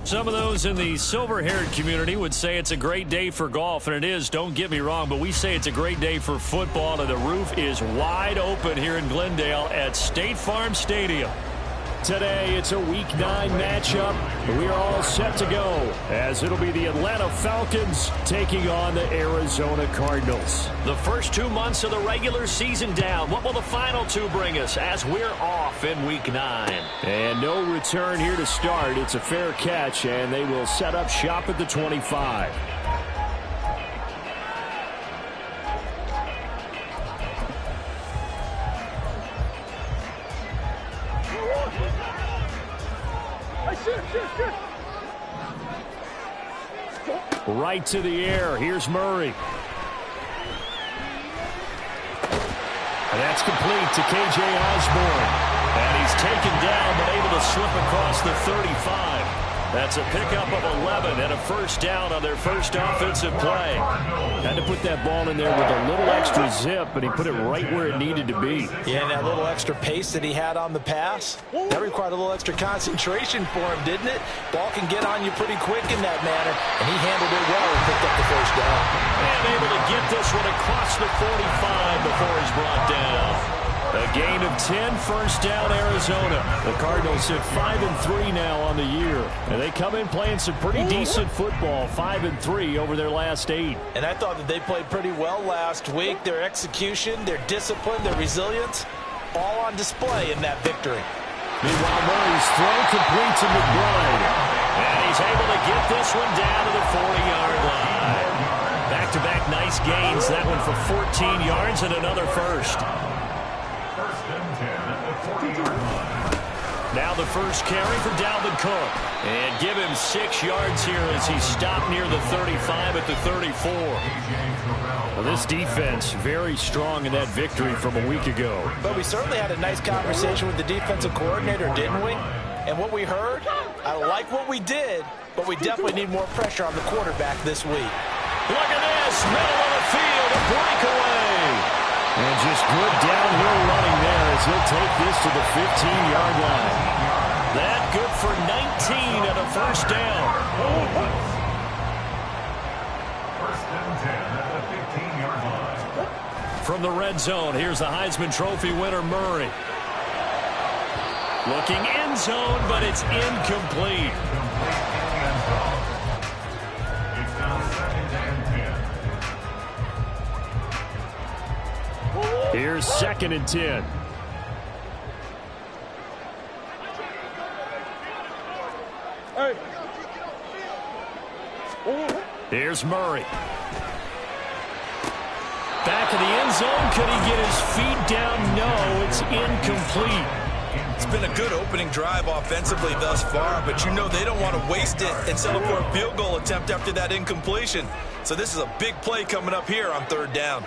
Some of those in the silver-haired community would say it's a great day for golf, and it is, don't get me wrong, but we say it's a great day for football, and the roof is wide open here in Glendale at State Farm Stadium. Today, it's a Week 9 matchup. We are all set to go, as it'll be the Atlanta Falcons taking on the Arizona Cardinals. The first 2 months of the regular season down. What will the final 2 bring us as we're off in Week 9? And no return here to start. It's a fair catch, and they will set up shop at the 25. Right to the air. Here's Murray. And that's complete to K.J. Osborne. And he's taken down but able to slip across the 35. That's a pickup of 11 and a first down on their first offensive play. Had to put that ball in there with a little extra zip, but he put it right where it needed to be. Yeah, and that little extra pace that he had on the pass, that required a little extra concentration for him, didn't it? Ball can get on you pretty quick in that manner, and he handled it well and picked up the first down. And able to get this one across the 45 before he's brought down. A gain of 10, first down, Arizona. The Cardinals sit 5-3 now on the year. And they come in playing some pretty decent football, 5-3 over their last 8. And I thought that they played pretty well last week. Their execution, their discipline, their resilience, all on display in that victory. Meanwhile, Murray's throw complete to McBride. And he's able to get this one down to the 40-yard line. Back-to-back nice gains. That one for 14 yards and another first. Now the first carry for Dalvin Cook. And give him 6 yards here as he stopped near the 35 at the 34. Well, this defense very strong in that victory from a week ago. But we certainly had a nice conversation with the defensive coordinator, didn't we? And what we heard, I like what we did, but we definitely need more pressure on the quarterback this week. Look at this, middle of the field, a breakaway. And just good downhill running there as he'll take this to the 15-yard line. That good for 19 and a first down. First and 10 at the 15-yard line. From the red zone, here's the Heisman Trophy winner, Murray. Looking end zone, but it's incomplete. It's now second and 10. Here's second and 10. Here's Murray. Back in the end zone. Could he get his feet down? No, it's incomplete. It's been a good opening drive offensively thus far, but you know they don't want to waste it and settle for a field goal attempt after that incompletion. So this is a big play coming up here on third down.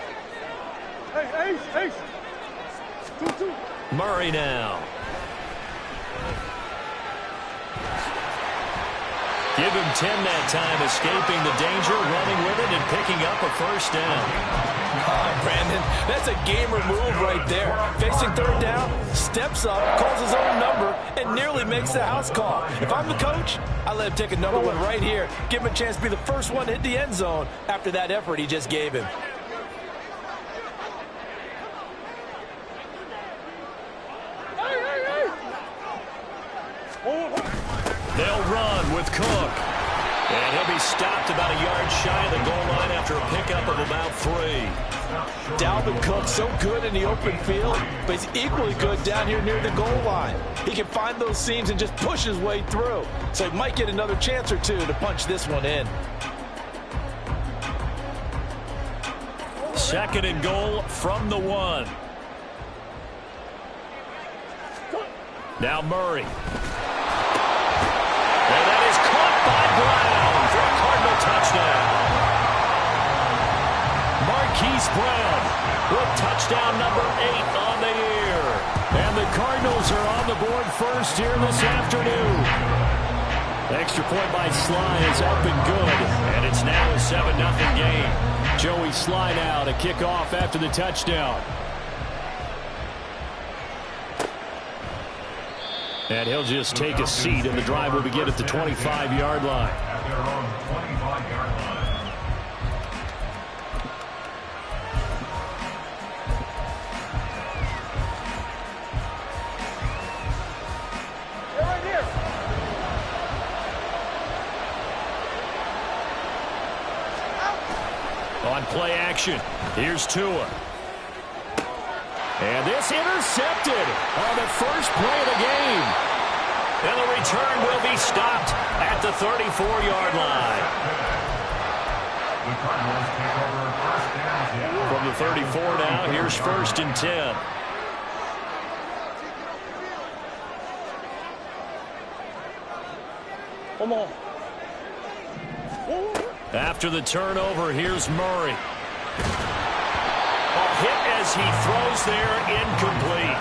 Murray now. Give him 10 that time, escaping the danger, running with it, and picking up a first down. Brandon, that's a gamer move right there. Facing third down, steps up, calls his own number, and nearly makes the house call. If I'm the coach, I let him take another one right here. Give him a chance to be the first one to hit the end zone after that effort he just gave him. They'll run with Cook. And he'll be stopped about a yard shy of the goal line after a pickup of about 3. Dalvin Cook so good in the open field, but he's equally good down here near the goal line. He can find those seams and just push his way through. So he might get another chance or two to punch this one in. Second and goal from the 1. Now Murray. And that is caught by Brown for a Cardinal touchdown. Marquise Brown with touchdown number 8 on the year. And the Cardinals are on the board first here this afternoon. Extra point by Sly is up and good, and it's now a 7-0 game. Joey Sly now to kick off after the touchdown. And he'll just take a seat, and the drive will begin at the 25-yard line. At their own 25-yard line. On play action, here's Tua. And this intercepted on the first play of the game. And the return will be stopped at the 34-yard line. The Cardinals take over first and 10. From the 34 now, here's first and 10. Come on. After the turnover, here's Murray. A hit as he throws there, incomplete.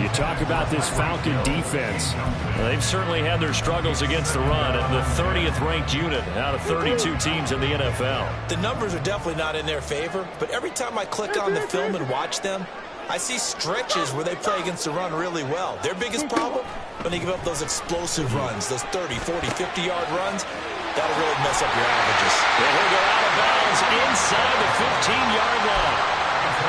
You talk about this Falcon defense. Well, they've certainly had their struggles against the run. The 30th ranked unit out of 32 teams in the NFL. The numbers are definitely not in their favor, but every time I click on the film and watch them, I see stretches where they play against the run really well. Their biggest problem, when they give up those explosive runs, those 30, 40, 50-yard runs, that'll really mess up your averages. And he'll go out of bounds inside the 15-yard line.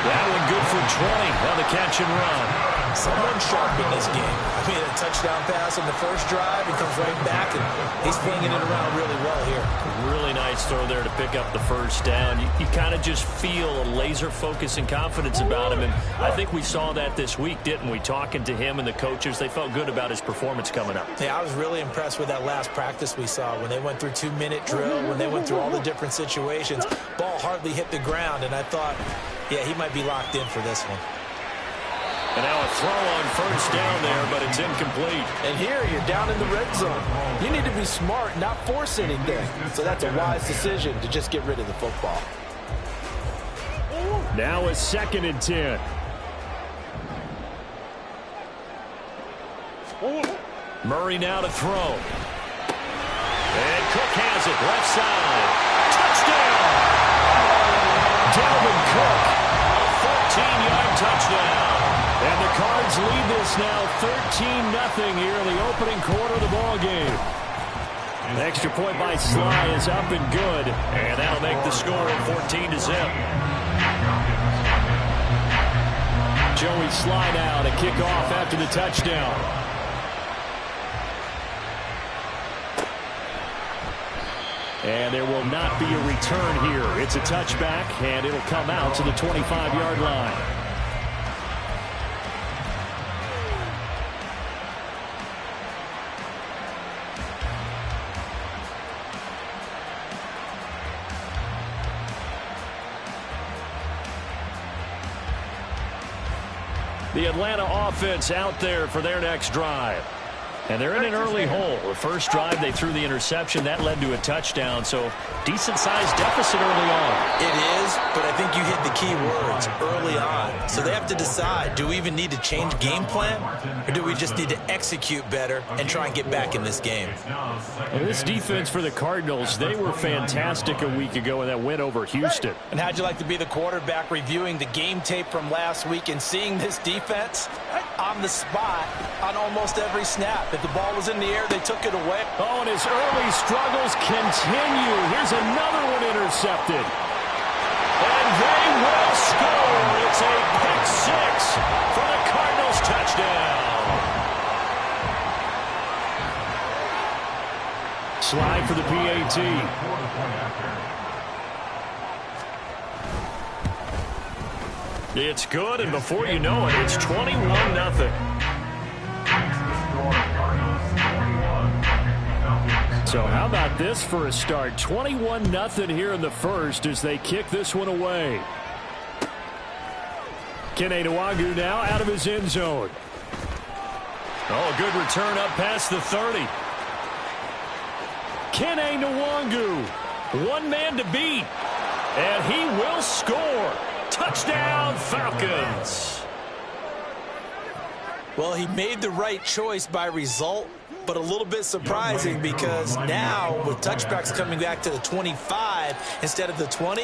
That one good for 20 on the catch and run. Someone sharp in this game. I mean, a touchdown pass on the first drive, he comes right back, and he's flinging it around really well here. Really nice throw there to pick up the first down. You kind of just feel a laser focus and confidence about him, and I think we saw that this week, didn't we? Talking to him and the coaches, they felt good about his performance coming up. Yeah, I was really impressed with that last practice we saw when they went through 2-minute drill, when they went through all the different situations. Ball hardly hit the ground, and I thought, yeah, he might be locked in for this one. And now a throw on first down there, but it's incomplete. And here you're down in the red zone. You need to be smart, not force anything. So that's a wise decision to just get rid of the football. Now a 2nd and 10. Murray now to throw. And Cook has it, left side. Touchdown! Dalvin Cook, a 14-yard touchdown. And the Cards lead this now 13-0 here in the opening quarter of the ball game. An extra point by Sly is up and good, and that'll make the score 14-0. Joey Sly now to kick off after the touchdown. And there will not be a return here. It's a touchback, and it'll come out to the 25-yard line. The Atlanta offense out there for their next drive. And they're in an early hole. The first drive, they threw the interception. That led to a touchdown, so decent-sized deficit early on. It is, but I think you hit the key words, early on. So they have to decide, do we even need to change game plan, or do we just need to execute better and try and get back in this game? Well, this defense for the Cardinals, they were fantastic a week ago in that win over Houston. And how'd you like to be the quarterback reviewing the game tape from last week and seeing this defense on the spot on almost every snap? If the ball was in the air, they took it away. Oh, and his early struggles continue. Here's another one intercepted. And they will score. It's a pick six for the Cardinals touchdown. Slide for the PAT. It's good, and before you know it, it's 21-0. So how about this for a start? 21-0 here in the first as they kick this one away. Kene Nwangwu now out of his end zone. Oh, a good return up past the 30. Kene Nwangwu, one man to beat, and he will score. Touchdown, Falcons. Well, he made the right choice by result, but a little bit surprising because now with touchbacks coming back to the 25 instead of the 20,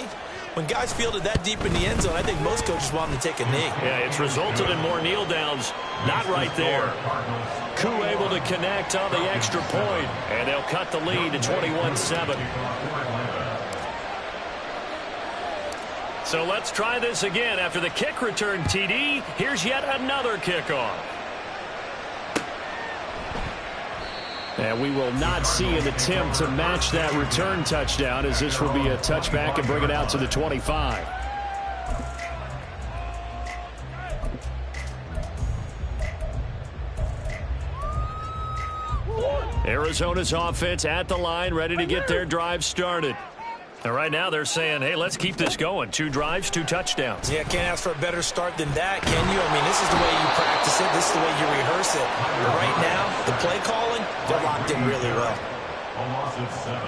when guys fielded that deep in the end zone, I think most coaches want them to take a knee. Yeah, it's resulted in more kneel downs. Not right there. Koo able to connect on the extra point, and they'll cut the lead to 21-7. So let's try this again. After the kick return TD, here's yet another kickoff. And we will not see an attempt to match that return touchdown, as this will be a touchback and bring it out to the 25. Arizona's offense at the line, ready to get their drive started. And right now they're saying, hey, let's keep this going. 2 drives, 2 touchdowns. Yeah, can't ask for a better start than that, can you? I mean, this is the way you practice it. This is the way you rehearse it. But right now, the play calling, they're locked in really well. A loss of 7.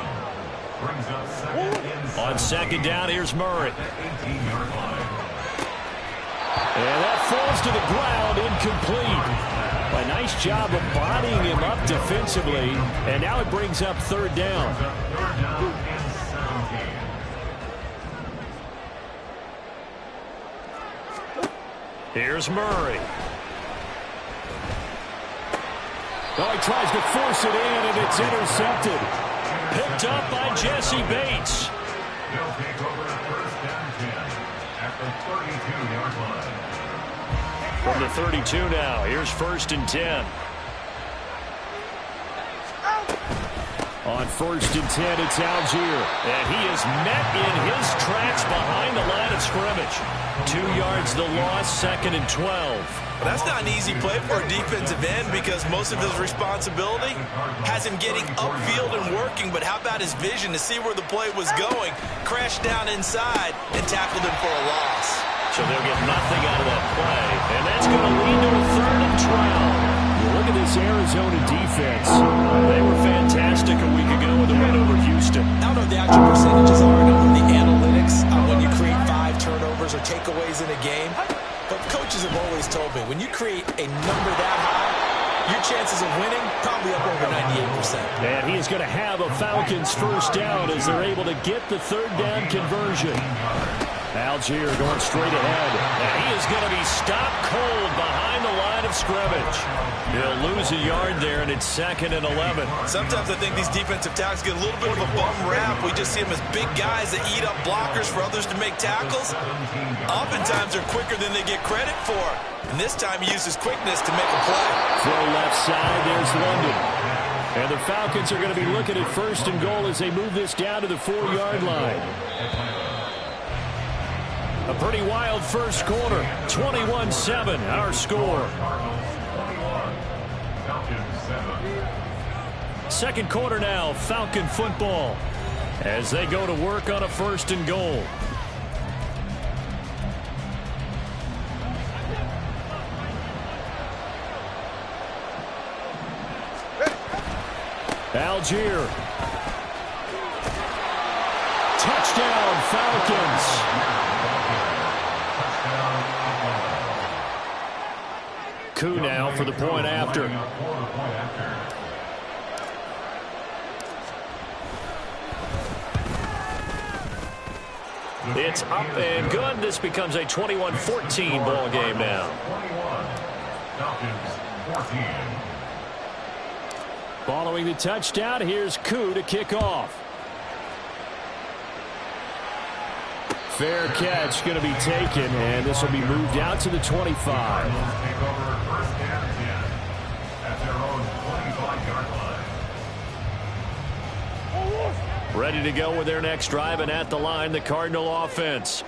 Brings up second inside. On second down, here's Murray. 18-yard line. And that falls to the ground, incomplete. A nice job of bodying him up defensively. And now it brings up third down. Third down and 17. Here's Murray. Oh, he tries to force it in, and it's intercepted. Picked up by Jesse Bates. They'll take over first and 10 at the 32-yard line. From the 32 now, here's first and 10. On first and 10, it's Algier. And he is met in his tracks behind the line of scrimmage. 2 yards the loss, second and 12. Well, that's not an easy play for a defensive end because most of his responsibility has him getting upfield and working. But how about his vision to see where the play was going, crashed down inside, and tackled him for a loss. So they'll get nothing out of that play. And that's going to lead to a third and 12. Look at this Arizona defense. They were fantastic a week ago with a win over Houston. I don't know what the actual percentages are. I don't know the analytics on when you create 5 turnovers or takeaways in a game. But coaches have always told me, when you create a number that high, your chances of winning probably up over 98%. And he is going to have a Falcons first down as they're able to get the third down conversion. Algier going straight ahead. And he is going to be stopped cold behind the line of scrimmage. He'll lose a yard there, and it's second and 11. Sometimes I think these defensive tackles get a little bit of a bum rap. We just see them as big guys that eat up blockers for others to make tackles. Oftentimes they're quicker than they get credit for. And this time he uses quickness to make a play. Throw left side, there's London. And the Falcons are going to be looking at first and goal as they move this down to the 4-yard line. A pretty wild first quarter. 21-7, our score. Second quarter now, Falcon football, as they go to work on a first and goal. Algier. Touchdown, Falcons. Koo now for the point after. It's up and good. This becomes a 21-14 ball game now. 21, Falcons 14. Following the touchdown, here's Koo to kick off. Fair catch going to be taken, and this will be moved out to the 25. Take over first and 10 at their own 25-yard line. Ready to go with their next drive, and at the line, the Cardinal offense.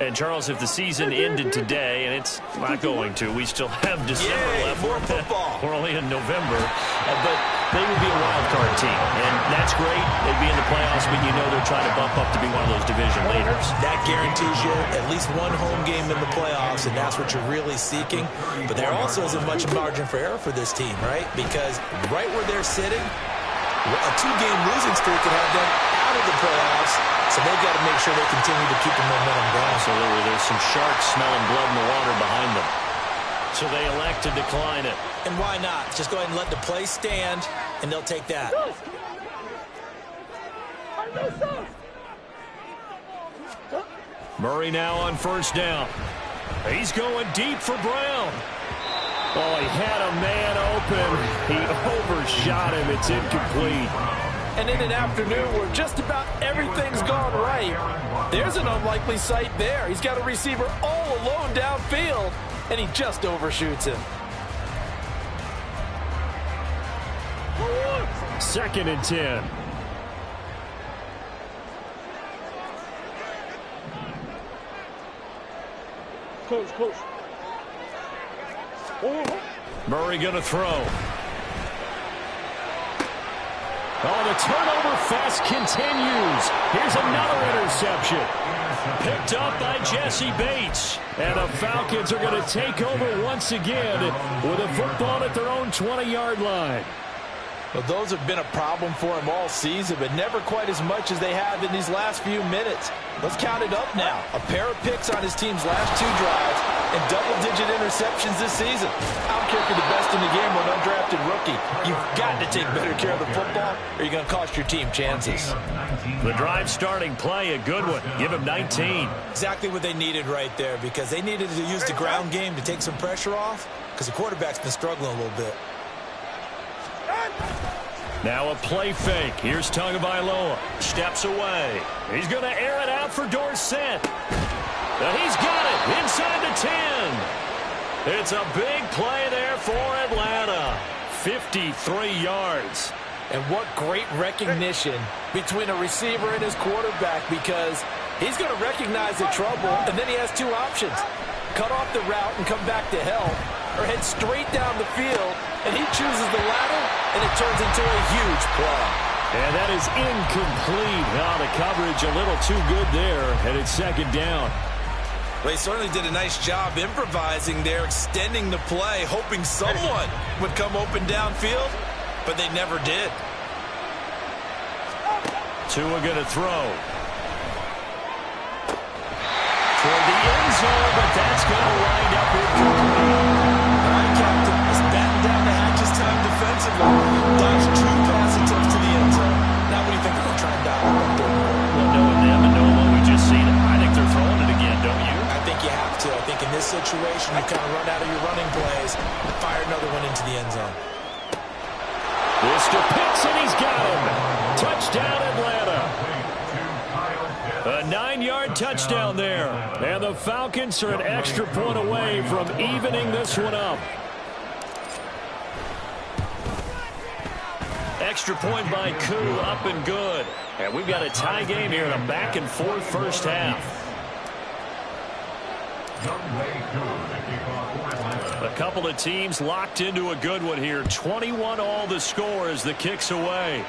And, Charles, if the season ended today, and it's not going to, we still have December left. More football. We're only in November. But they would be a wild card team, and that's great. They'd be in the playoffs, but you know they're trying to bump up to be one of those division leaders. That guarantees you at least one home game in the playoffs, and that's what you're really seeking. But there also isn't much margin for error for this team, right? Because right where they're sitting, a 2-game losing streak could have them out of the playoffs, so they've got to make sure they continue to keep the momentum going. Absolutely. There's some sharks smelling blood in the water behind them. So they elect to decline it. And why not? Just go ahead and let the play stand, and they'll take that. Murray now on first down. He's going deep for Brown. Oh, he had a man open. He overshot him. It's incomplete. And in an afternoon where just about everything's gone right, there's an unlikely sight there. He's got a receiver all alone downfield, and he just overshoots him. 2nd and 10. Coach. Murray going to throw. Oh, the turnover fest continues. Here's another interception. Picked up by Jesse Bates. And the Falcons are going to take over once again with a football at their own 20-yard line. Well, those have been a problem for him all season, but never quite as much as they have in these last few minutes. Let's count it up now. A pair of picks on his team's last 2 drives and double-digit interceptions this season. I don't care if you're the best in the game or an undrafted rookie. You've got to take better care of the football or you're going to cost your team chances. The drive starting play, a good one. Give him 19. Exactly what they needed right there, because they needed to use the ground game to take some pressure off, because the quarterback's been struggling a little bit. Now a play fake. Here's Tagovailoa. Steps away. He's going to air it out for Dorsett. He's got it inside the 10. It's a big play there for Atlanta. 53 yards. And what great recognition between a receiver and his quarterback, because he's going to recognize the trouble, and then he has 2 options. Cut off the route and come back to help, or head straight down the field, and he chooses the latter, and it turns into a huge play. And that is incomplete. Now the coverage a little too good there, and it's 2nd down. Well, he certainly did a nice job improvising there, extending the play, hoping someone would come open downfield, but they never did. Tua going to throw. Toward the end zone, but that's going to wind up incomplete. All right, Captain, let's batten down the hatches time defensively. Dodge 2 pass attempts to the end zone. Now what do you think they're going to try and dial up there? Well, knowing them and knowing what we just seen, I think they're throwing it again, don't you? I think you have to. I think in this situation, you kind of run out of your running plays and fire another one into the end zone. This to Pitts, and he's got him. Touchdown, Atlanta. A 9-yard touchdown there. And the Falcons are an extra point away from evening this one up. Extra point by Koo, up and good. And we've got a tie game here in a back-and-forth first half. A couple of teams locked into a good one here. 21 all the score as the kick's away.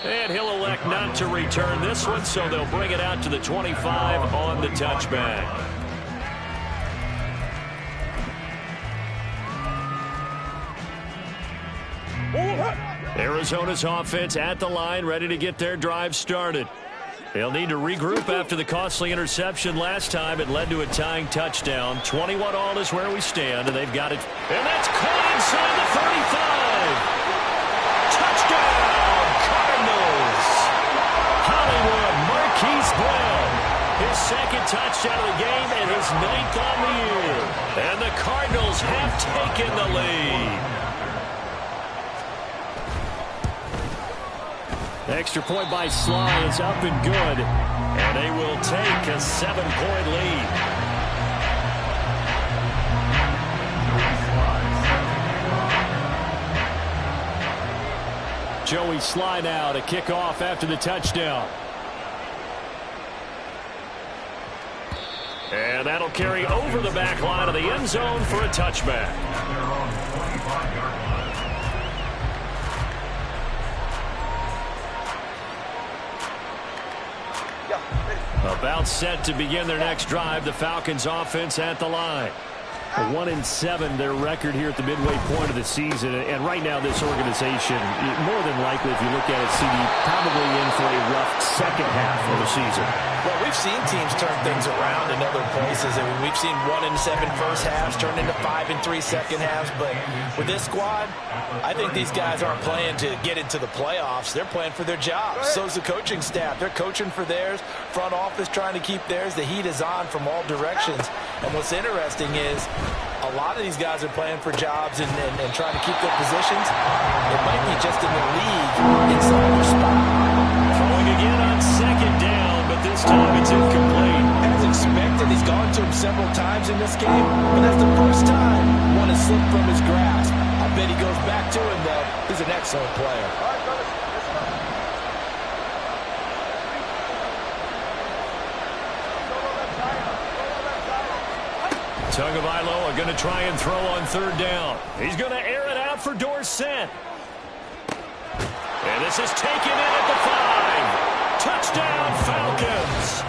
And he'll elect not to return this one, so they'll bring it out to the 25 on the touchback. Arizona's offense at the line, ready to get their drive started. They'll need to regroup after the costly interception last time. It led to a tying touchdown. 21 all is where we stand, and they've got it. And that's caught inside the 35. Touchdown, Cardinals. Hollywood Marquise Brown. His 2nd touchdown of the game and his 9th on the year. And the Cardinals have taken the lead. Extra point by Sly is up and good. And they will take a 7-point lead. Joey Sly now to kick off after the touchdown. And that'll carry over the back line of the end zone for a touchback. About set to begin their next drive. The Falcons offense at the line. 1-7 their record here at the midway point of the season. And right now this organization, more than likely if you look at it, CD, probably in for a rough second half of the season. Well, we've seen teams turn things around in other places. I mean, we've seen 1-7 first halves turn into 5-3 second halves. But with this squad, I think these guys aren't playing to get into the playoffs. They're playing for their jobs. So's the coaching staff. They're coaching for theirs. Front office trying to keep theirs. The heat is on from all directions. And what's interesting is a lot of these guys are playing for jobs and trying to keep their positions. It might be just in the league inside their spot. Throwing again on second down, but this time it's incomplete. As expected, he's gone to him several times in this game, but that's the first time one has slipped from his grasp. I bet he goes back to him, though. He's an excellent player. Tagovailoa going to try and throw on third down. He's going to air it out for Dorsett. And this is taken in at the 5. Touchdown, Falcons.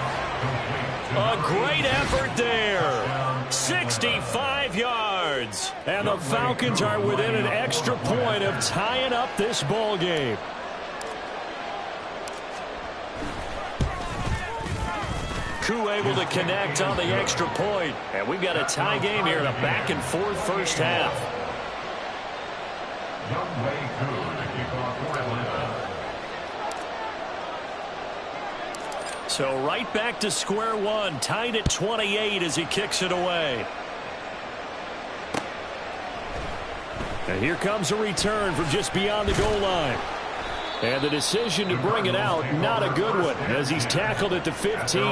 A great effort there. 65 yards. And the Falcons are within an extra point of tying up this ball game. Koo able to connect on the extra point. And we've got a tie game here in a back-and-forth first half. So right back to square one, tied at 28 as he kicks it away. And here comes a return from just beyond the goal line. And the decision to bring it out, not a good one, as he's tackled at the 15.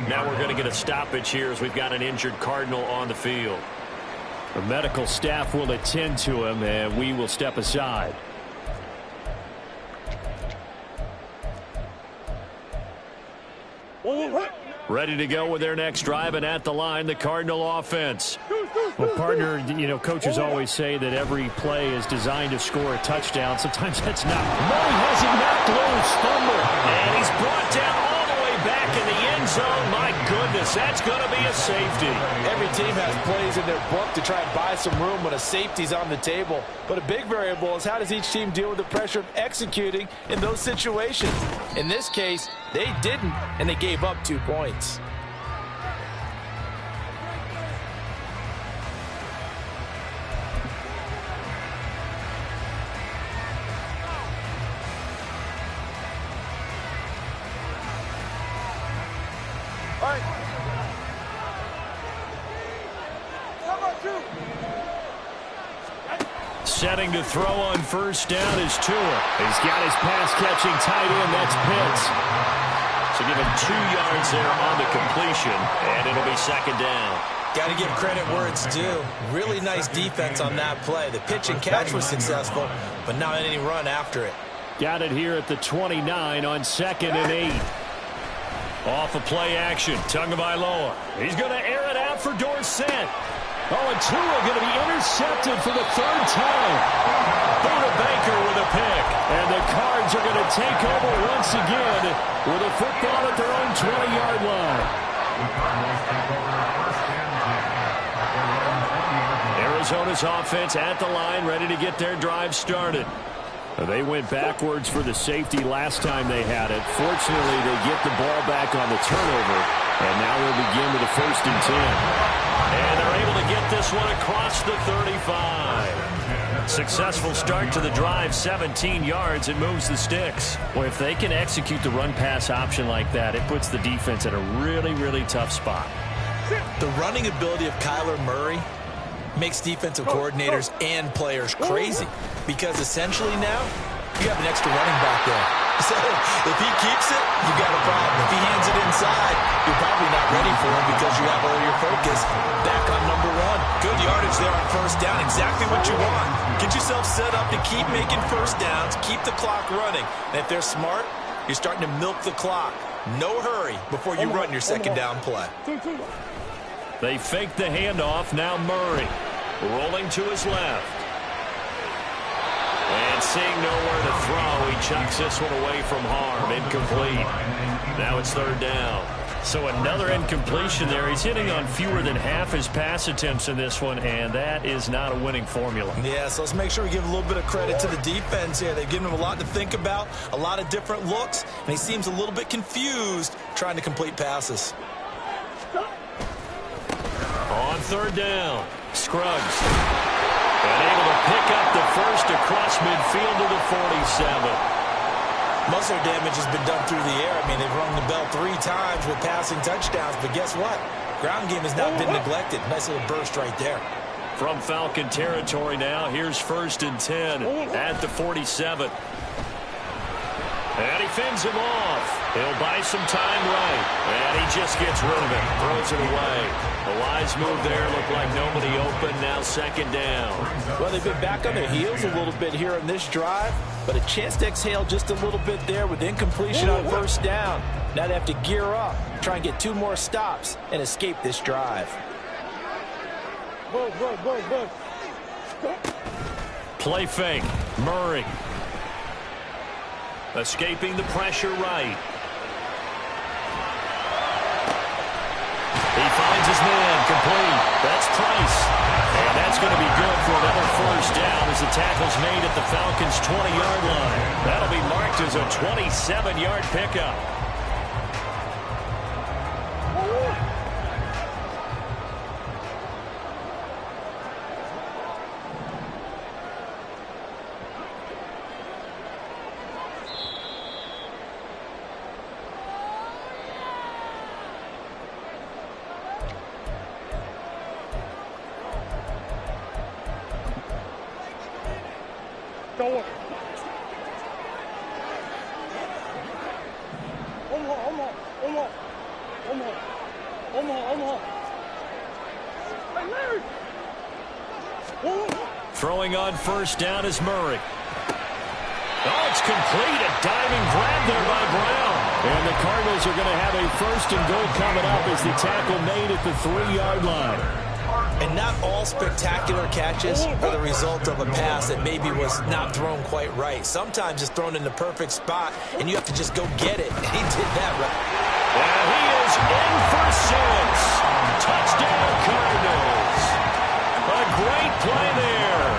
Now we're going to get a stoppage here as we've got an injured Cardinal on the field. The medical staff will attend to him, and we will step aside. Ready to go with their next drive, and at the line, the Cardinal offense. Well, partner, you know, coaches always say that every play is designed to score a touchdown. Sometimes that's not. Murray has it knocked loose. Fumble. And he's brought down all the way back in the end zone. My goodness, that's going to be a safety. Every team has plays in their book to try and buy some room when a safety's on the table. But a big variable is how does each team deal with the pressure of executing in those situations. In this case, they didn't, and they gave up 2 points. Setting to throw on first down is Tua. He's got his pass-catching tight end. That's Pitts. So give him 2 yards there on the completion, and it'll be second down. Got to give credit where it's due. Really nice defense on that play. The pitch and catch was successful, but not any run after it. Got it here at the 29 on 2nd and 8. Off of play action, Tagovailoa. He's going to air it out for Dorsett. Oh, and Tua going to be intercepted for the 3rd time. Buda Baker with a pick. And the Cards are going to take over once again with a football at their own 20-yard line. Arizona's offense at the line, ready to get their drive started. They went backwards for the safety last time they had it. Fortunately, they get the ball back on the turnover. And now we'll begin with a 1st and 10. And they're able to get this one across the 35. Successful start to the drive, 17 yards. It moves the sticks. Well, if they can execute the run-pass option like that, it puts the defense in a really, really tough spot. The running ability of Kyler Murray makes defensive coordinators and players crazy, because essentially now you have an extra running back there. So if he keeps it, you got a problem. If he hands it inside, you're probably not ready for him because you have all your focus back on number 1. Good yardage there on first down. Exactly what you want. Get yourself set up to keep making first downs, keep the clock running. And if they're smart, you're starting to milk the clock. No hurry before you run your second down play. They fake the handoff. Now Murray rolling to his left. And seeing nowhere to throw, he chucks this one away from harm. Incomplete. Now it's 3rd down. So another incompletion there. He's hitting on fewer than half his pass attempts in this one, and that is not a winning formula. Yeah, so let's make sure we give a little bit of credit to the defense here. They've given him a lot to think about, a lot of different looks, and he seems a little bit confused trying to complete passes. On third down, Scruggs. And able to pick up the first across midfield to the 47. Most of their damage has been done through the air. I mean, they've rung the bell 3 times with passing touchdowns, but guess what? Ground game has not been neglected. Nice little burst right there. From Falcon territory now, here's 1st and 10 at the 47. And he fends him off. He'll buy some time right. And he just gets rid of it. Throws it away. A wise move there. Looked like nobody open. Now 2nd down. Well, they've been back on their heels a little bit here on this drive, but a chance to exhale just a little bit there with incompletion on 1st down. Now they have to gear up, try and get 2 more stops, and escape this drive. Play fake. Murray. Escaping the pressure right. He finds his man. Complete. That's Price. And that's going to be good for another 1st down as the tackle's made at the Falcons' 20-yard line. That'll be marked as a 27-yard pickup. Throwing on 1st down is Murray. Oh, it's complete. A diving grab there by Brown. And the Cardinals are going to have a 1st and goal coming up as the tackle made at the 3-yard line. And not all spectacular catches are the result of a pass that maybe was not thrown quite right. Sometimes it's thrown in the perfect spot, and you have to just go get it. And he did that right. And he is in for 6. Touchdown, Cardinals. A great play there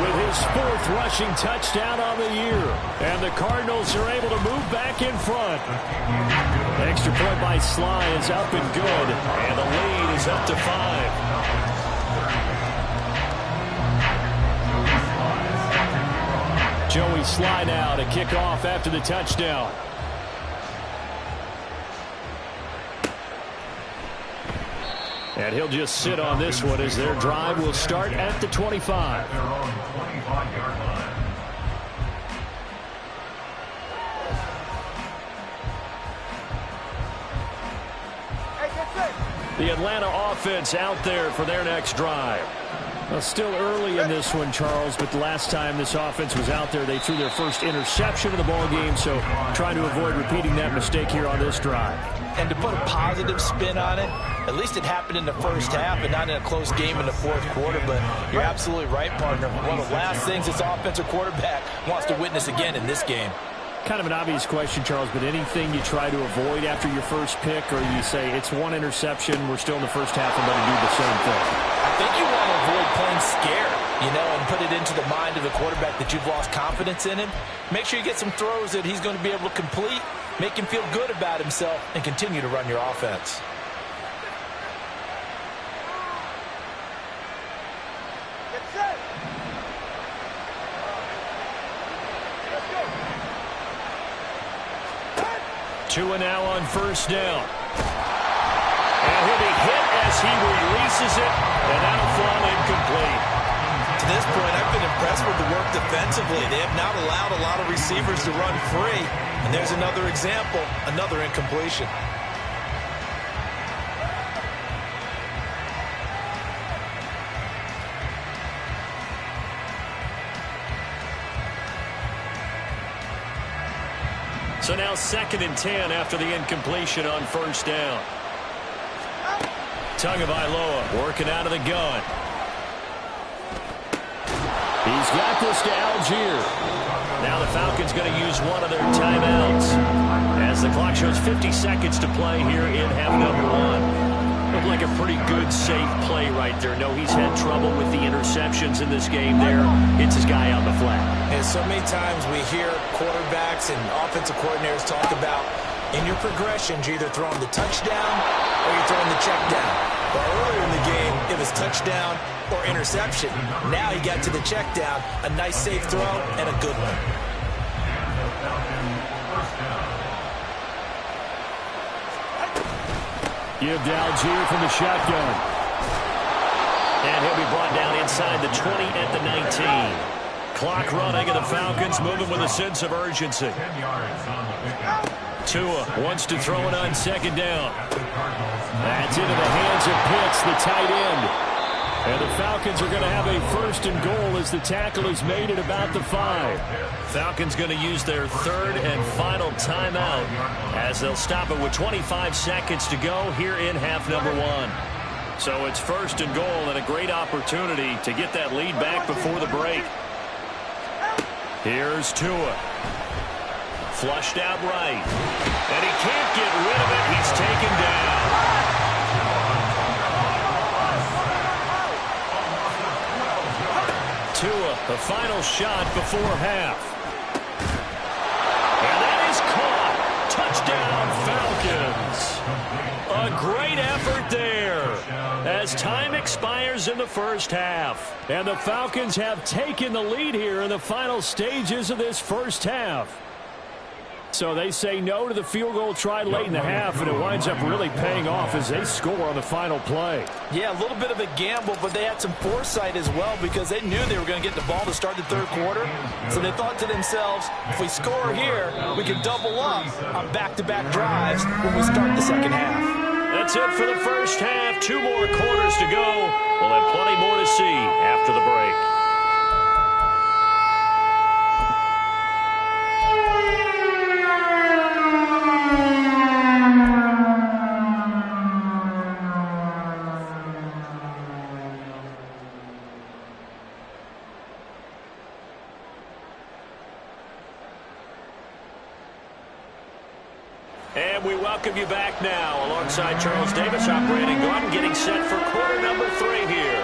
with his 4th rushing touchdown on the year. And the Cardinals are able to move back in front. Extra point by Sly is up and good. And the lead is up to 5. Joey Sly now to kick off after the touchdown. And he'll just sit on this one as their drive will start at the 25. Their own 25-yard line. The Atlanta offense out there for their next drive. Well, still early in this one, Charles, but the last time this offense was out there, they threw their first interception of the ball game, so trying to avoid repeating that mistake here on this drive. And to put a positive spin on it, at least it happened in the 1st half and not in a close game in the 4th quarter, but you're absolutely right, partner. One of the last things this offensive quarterback wants to witness again in this game. Kind of an obvious question, Charles, but anything you try to avoid after your first pick, or you say it's 1 interception, we're still in the 1st half, I'm going to do the same thing? I think you want to avoid playing scared, and put it into the mind of the quarterback that you've lost confidence in him. Make sure you get some throws that he's going to be able to complete, make him feel good about himself, and continue to run your offense. Two and now on 1st down. And he'll be hit as he releases it, and that'll fall incomplete. To this point, I've been impressed with the work defensively. They have not allowed a lot of receivers to run free. And there's another example, another incompletion. So now 2nd and 10 after the incompletion on 1st down. Tagovailoa working out of the gun. He's got this to Algier. Now the Falcons going to use one of their timeouts as the clock shows 50 seconds to play here in half number one. Looked like a pretty good, safe play right there. No, he's had trouble with the interceptions in this game there. Hits his guy out the flat. And so many times we hear quarterbacks and offensive coordinators talk about in your progressions, you're either throwing the touchdown or you're throwing the check down. But earlier in the game, it was touchdown or interception. Now he got to the check down, a nice safe throw, and a good one. Give to Algier from the shotgun. And he'll be brought down inside the 20 at the 19. Clock running, and the Falcons moving with a sense of urgency. Tua wants to throw it on second down. That's into the hands of Pitts, the tight end. And the Falcons are going to have a first and goal as the tackle is made at about the 5. Falcons going to use their third and final timeout as they'll stop it with 25 seconds to go here in half number one. So it's first and goal and a great opportunity to get that lead back before the break. Here's Tua. Flushed out right. And he can't get rid of it. He's taken down. Tua, the final shot before half. And that is caught. Touchdown, Falcons. A great effort there as time expires in the first half. And the Falcons have taken the lead here in the final stages of this first half. So they say no to the field goal tried late in the half, and it winds up really paying off as they score on the final play. Yeah, a little bit of a gamble, but they had some foresight as well because they knew they were going to get the ball to start the third quarter. So they thought to themselves, if we score here, we can double up on back-to-back drives when we start the second half. That's it for the first half. 2 more quarters to go. We'll have plenty more to see after the break. And we welcome you back now alongside Charles Davis, I'm Brandon Gordon, getting set for quarter number 3 here.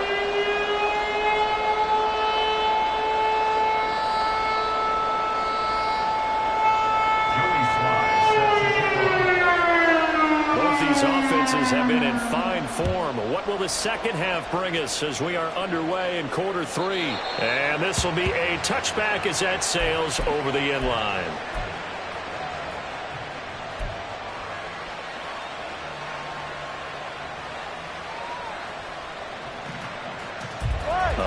Both these offenses have been in fine form. What will the second half bring us as we are underway in quarter 3? And this will be a touchback as that sails over the end line.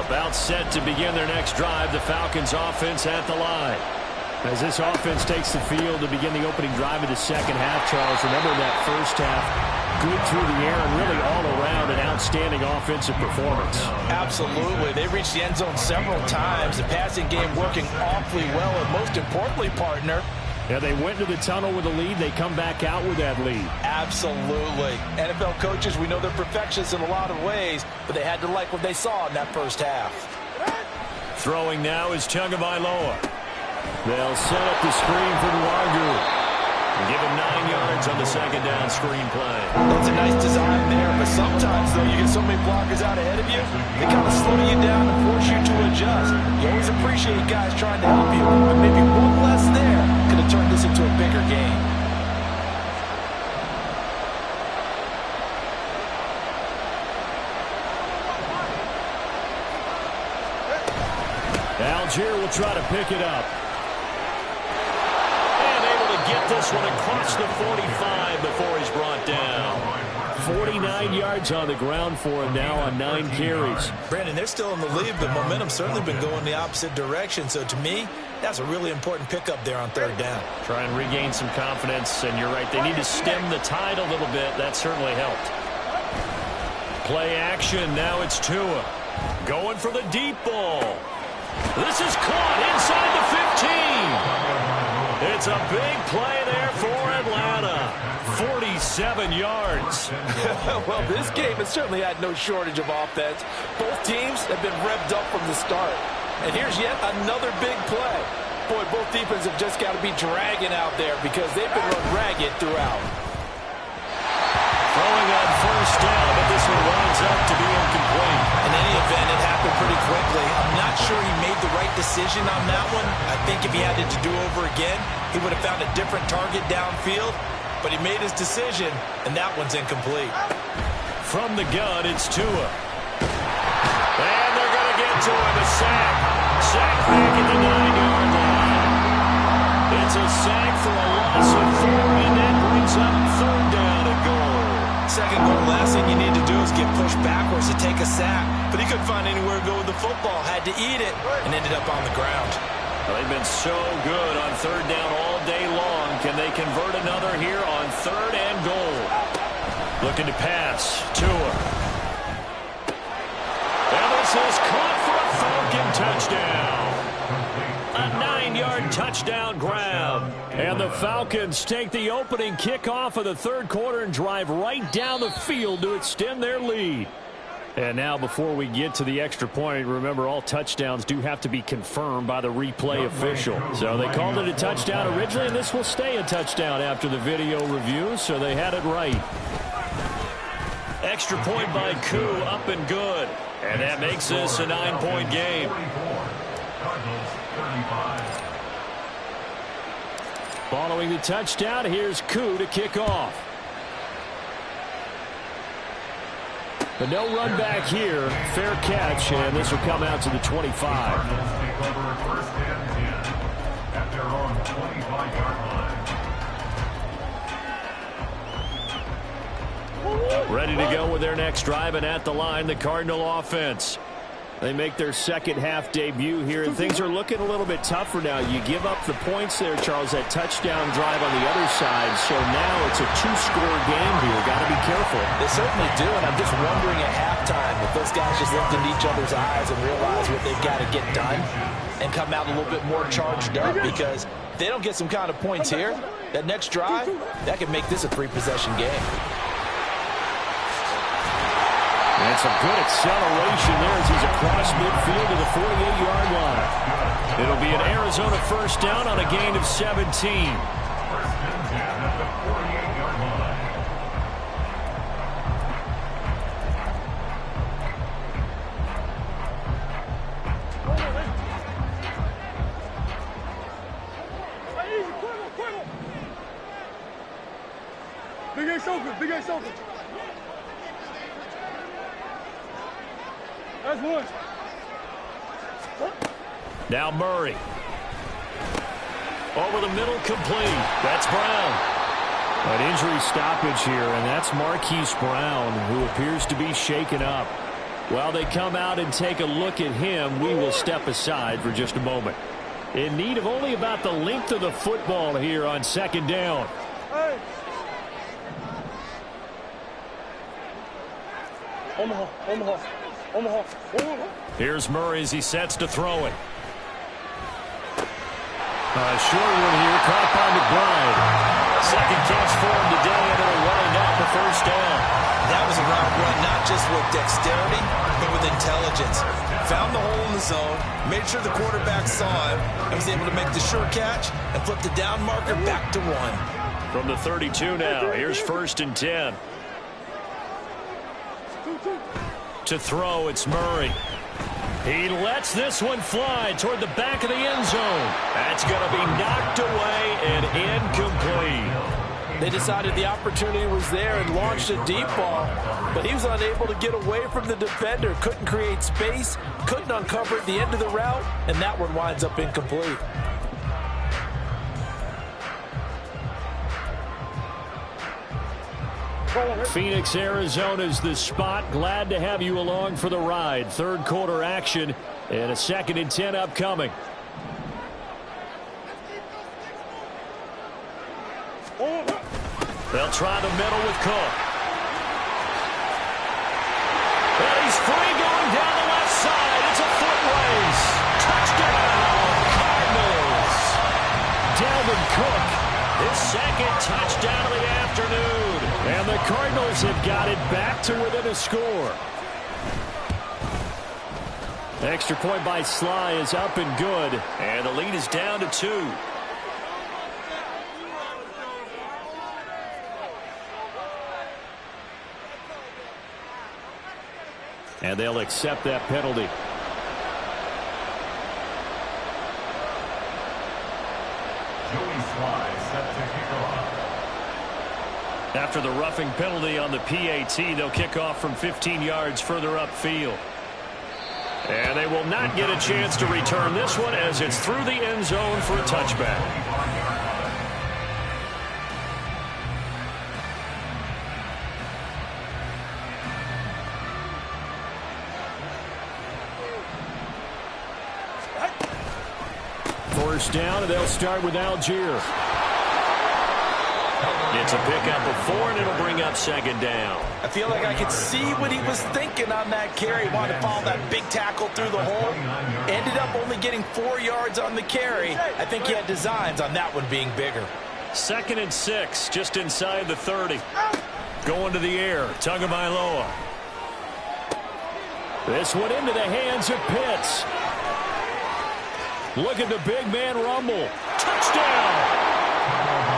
About set to begin their next drive, the Falcons offense at the line. As this offense takes the field to begin the opening drive of the second half, Charles, remember that first half, good through the air and really all around an outstanding offensive performance. Absolutely. They reached the end zone several times. The passing game working awfully well, and most importantly, partner, yeah, they went to the tunnel with a lead. They come back out with that lead. Absolutely. NFL coaches, we know they're perfectionists in a lot of ways, but they had to like what they saw in that first half. Throwing now is Tagovailoa. They'll set up the screen for Nwangu. Give him 9 yards on the second down screen play. That's a nice design there, but sometimes, though, you get so many blockers out ahead of you, they kind of slow you down and force you to adjust. You always appreciate guys trying to help you, but maybe one less there could have turned this into a bigger game. Algier will try to pick it up. Get this one across the 45 before he's brought down. 49 yards on the ground for him now on 9 carries. Brandon, they're still in the lead, but momentum's certainly been going the opposite direction. So to me, that's a really important pickup there on third down. Try and regain some confidence, and you're right. They need to stem the tide a little bit. That certainly helped. Play action. Now it's Tua. Going for the deep ball. This is caught inside the 15. It's a big play there for Atlanta. 47 yards. Well, this game has certainly had no shortage of offense. Both teams have been revved up from the start. And here's yet another big play. Boy, both defenses have just got to be dragging out there because they've been run ragged throughout. Throwing on first down, but this one winds up to be incomplete. In any event, it happened pretty quickly. I'm not sure he made the right decision on that one. I think if he had it to do over again, he would have found a different target downfield. But he made his decision, and that one's incomplete. From the gun, it's Tua. And they're going to get to him. A sack. Sack back at the 9-yard line. It's a sack for a loss of 4, and that brings up third down and goal. Second goal, last thing you need to do is get pushed backwards to take a sack. But he couldn't find anywhere to go with the football. Had to eat it and ended up on the ground. Well, they've been so good on third down all day long. Can they convert another here on third and goal? Looking to pass. Tua. And this is caught for a Falcon touchdown. A 9-yard touchdown grab. And the Falcons take the opening kickoff of the third quarter and drive right down the field to extend their lead. And now before we get to the extra point, remember all touchdowns do have to be confirmed by the replay official. So they called it a touchdown originally, and this will stay a touchdown after the video review, so they had it right. Extra point by Koo, up and good. And that makes this a 9-point game. Following the touchdown, here's Koo to kick off. But no run back here. Fair catch, and this will come out to the 25. Cardinals take over first and 10 at their own 25-yard line. Ready to go with their next drive, and at the line, the Cardinal offense. They make their second half debut here, and things are looking a little bit tougher now. You give up the points there, Charles, that touchdown drive on the other side. So now it's a 2-score game here. Got to be careful. They certainly do, and I'm just wondering at halftime if those guys just looked into each other's eyes and realize what they've got to get done and come out a little bit more charged up, because if they don't get some kind of points here, that next drive, that could make this a 3-possession game. And some good acceleration there as he's across midfield to the 48-yard line. It'll be an Arizona first down on a gain of 17. First and 10 at the 48-yard line. Big Ace open, Big Ace open. That's one. Now Murray. Over the middle, complete. That's Brown. An injury stoppage here, and that's Marquise Brown, who appears to be shaken up. While they come out and take a look at him, we will step aside for just a moment. In need of only about the length of the football here on second down. Hey. Omaha, Omaha, Omaha, Omaha. Here's Murray as he sets to throw it. Short one here, caught by McBride. Second catch for him today, and it'll wind up the first down. That was a route run, not just with dexterity, but with intelligence. Found the hole in the zone, made sure the quarterback saw him, and was able to make the sure catch and flip the down marker back to 1. From the 32 now, here's first and 10. To throw, it's Murray. He lets this one fly toward the back of the end zone. That's going to be knocked away and incomplete. They decided the opportunity was there and launched a deep ball, but he was unable to get away from the defender. Couldn't create space, couldn't uncover at the end of the route, and that one winds up incomplete. Phoenix, Arizona's the spot. Glad to have you along for the ride. Third quarter action and a second and 10 upcoming. They'll try the middle with Cook. And he's free going down the left side. It's a foot race. Touchdown, Cardinals. Dalvin Cook, his second touchdown of the afternoon. And the Cardinals have got it back to within a score. Extra point by Sly is up and good. And the lead is down to 2. And they'll accept that penalty. Joey Sly set to kick off. After the roughing penalty on the PAT, they'll kick off from 15 yards further upfield. And they will not get a chance to return this one as it's through the end zone for a touchback. First down, and they'll start with Algier. It's a pickup of 4, and it'll bring up second down. I feel like I could see what he was thinking on that carry. He wanted to follow that big tackle through the hole. Ended up only getting 4 yards on the carry. I think he had designs on that one being bigger. 2nd and 6, just inside the 30. Going to the air, Tagovailoa. This one into the hands of Pitts. Look at the big man rumble. Touchdown!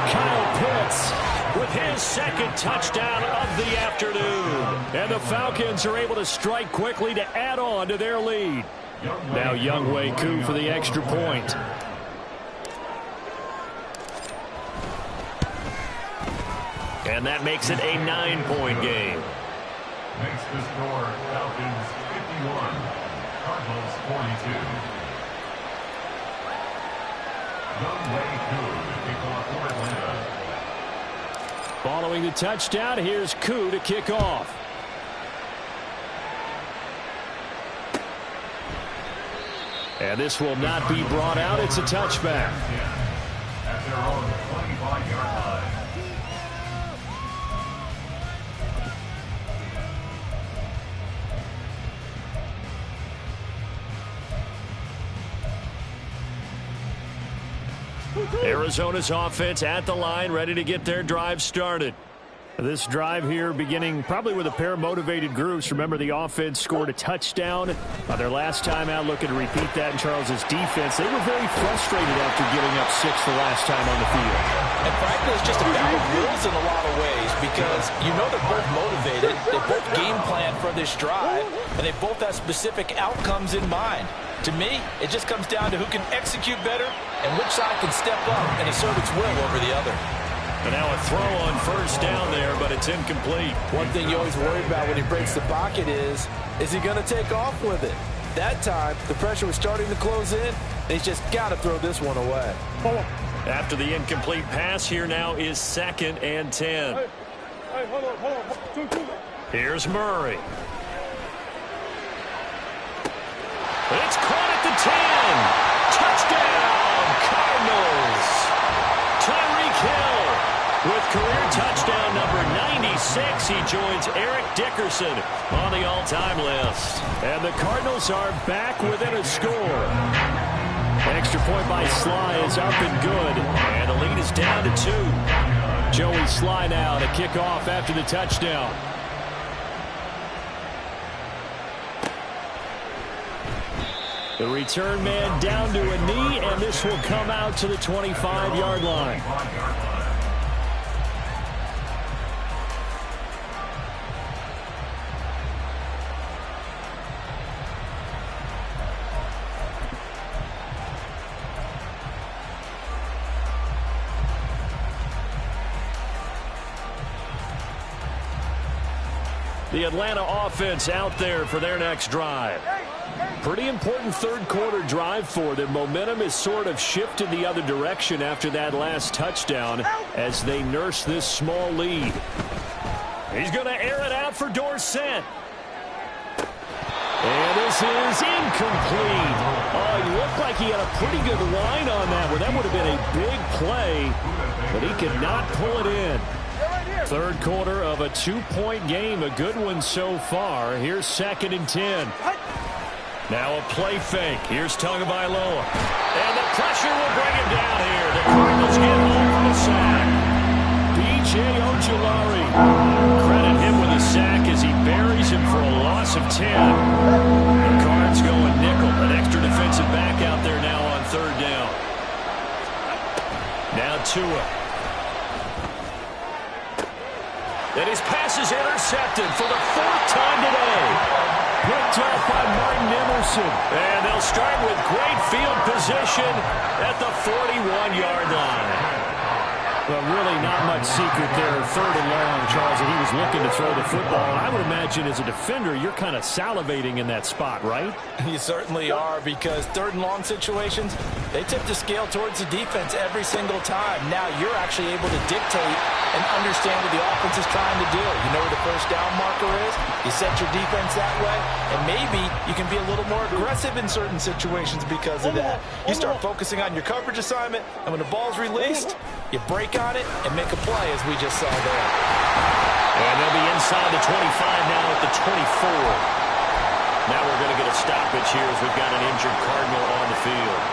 Kyle Pitts with his 2nd touchdown of the afternoon. And the Falcons are able to strike quickly to add on to their lead. Now Younghoe Koo for the extra point. And that makes it a 9-point game. Makes the score Falcons 51, Cardinals 42. Younghoe Koo to kick off for Atlanta. Following the touchdown, here's Koo to kick off. And this will not be brought out. It's a touchback. At their own 25-yard line. Arizona's offense at the line, ready to get their drive started. This drive here beginning probably with a pair of motivated groups. Remember, the offense scored a touchdown on their last time out, looking to repeat that in Charles's defense. They were very frustrated after giving up 6 the last time on the field. And frankly, it's just a battle of wills in a lot of ways because you know they're both motivated. They both game plan for this drive, and they both have specific outcomes in mind. To me, it just comes down to who can execute better and which side can step up and assert its will over the other. And now a throw on first down there, but it's incomplete. One thing you always worry about when he breaks the pocket is he going to take off with it? That time, the pressure was starting to close in, and he's just got to throw this one away. After the incomplete pass, here now is 2nd and 10. Hey, hold on. Here's Murray. It's caught at the 10. Touchdown, Cardinals. Tyreek Hill with career touchdown number 96. He joins Eric Dickerson on the all-time list. And the Cardinals are back within a score. Extra point by Sly is up and good. And the lead is down to 2. Joey Sly now to kick off after the touchdown. The return man down to a knee, and this will come out to the 25-yard line. The Atlanta offense out there for their next drive. Pretty important third quarter drive for them. Momentum is sort of shifted the other direction after that last touchdown as they nurse this small lead. He's going to air it out for Dorsett. And this is incomplete. Oh, he looked like he had a pretty good line on that one. That would have been a big play, but he could not pull it in. Third quarter of a 2-point game, a good one so far. Here's 2nd and 10. Now a play fake. Here's Tagovailoa. And the pressure will bring him down here. The Cardinals get home for the sack. B.J. Ojulari. Credit him with a sack as he buries him for a loss of 10. The Cards going nickel to him. And his pass is intercepted for the 4th time today. Picked up by Martin Emerson. And they'll start with great field position at the 41-yard line. Well, really not much secret there. 3rd and long, Charles, and he was looking to throw the football. I would imagine as a defender, you're kind of salivating in that spot, right? You certainly are, because 3rd and long situations, they tip the scale towards the defense every single time. Now you're actually able to dictate and understand what the offense is trying to do. You know where the first down marker is. You set your defense that way, and maybe you can be a little more aggressive in certain situations because of that. You start focusing on your coverage assignment, and when the ball's released, you break on it and make a play, as we just saw there. And they'll be inside the 25 now at the 24. Now we're going to get a stoppage here as we've got an injured Cardinal on the field.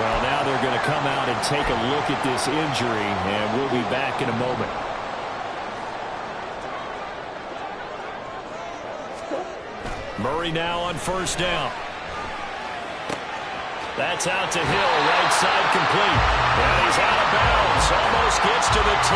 Well, now they're going to come out and take a look at this injury, and we'll be back in a moment. Murray now on 1st down. That's out to Hill, right side complete. And he's out of bounds, almost gets to the 10.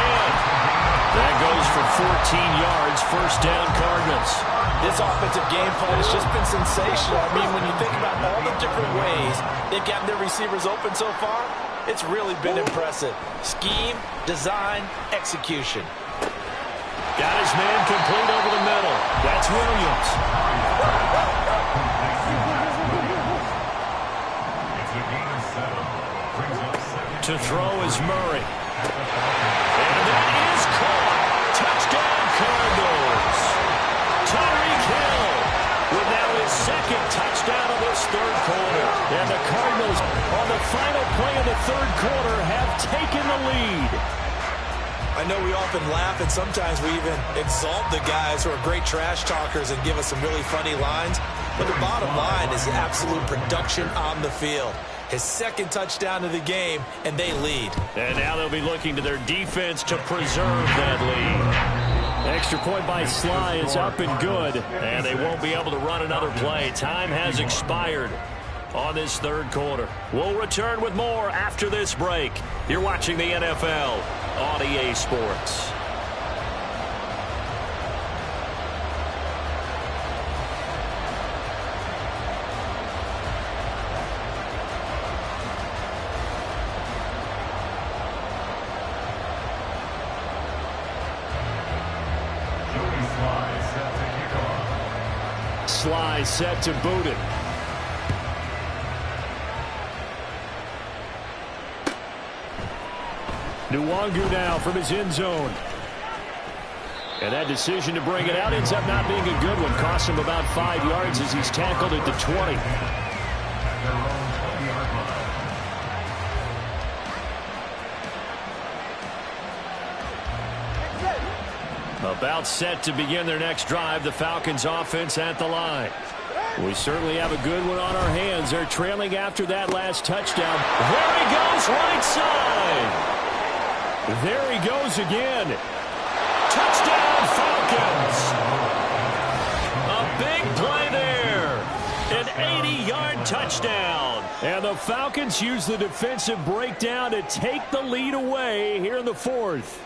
That goes for 14 yards, 1st down Cardinals. This offensive game plan has just been sensational. I mean, when you think about all the different ways they've gotten their receivers open so far, it's really been impressive. Scheme, design, execution. Got his man complete over the middle. That's Williams. To throw is Murray. And that is caught. Touchdown, Cardinals. Tyreek Hill with now his 2nd touchdown of this 3rd quarter. And the Cardinals, on the final play of the 3rd quarter, have taken the lead. I know we often laugh, and sometimes we even exalt the guys who are great trash talkers and give us some really funny lines. But the bottom line is absolute production on the field. His 2nd touchdown of the game, and they lead. And now they'll be looking to their defense to preserve that lead. Extra point by Sly is up and good. And they won't be able to run another play. Time has expired on this 3rd quarter. We'll return with more after this break. You're watching the NFL on EA Sports. Sly set to boot it. Nwangu now from his end zone. And that decision to bring it out ends up not being a good one. Costs him about 5 yards as he's tackled at the 20. About set to begin their next drive, the Falcons offense at the line. We certainly have a good one on our hands. They're trailing after that last touchdown. There he goes, right side. There he goes again. Touchdown, Falcons. A big play there. An 80-yard touchdown. And the Falcons use the defensive breakdown to take the lead away here in the 4th.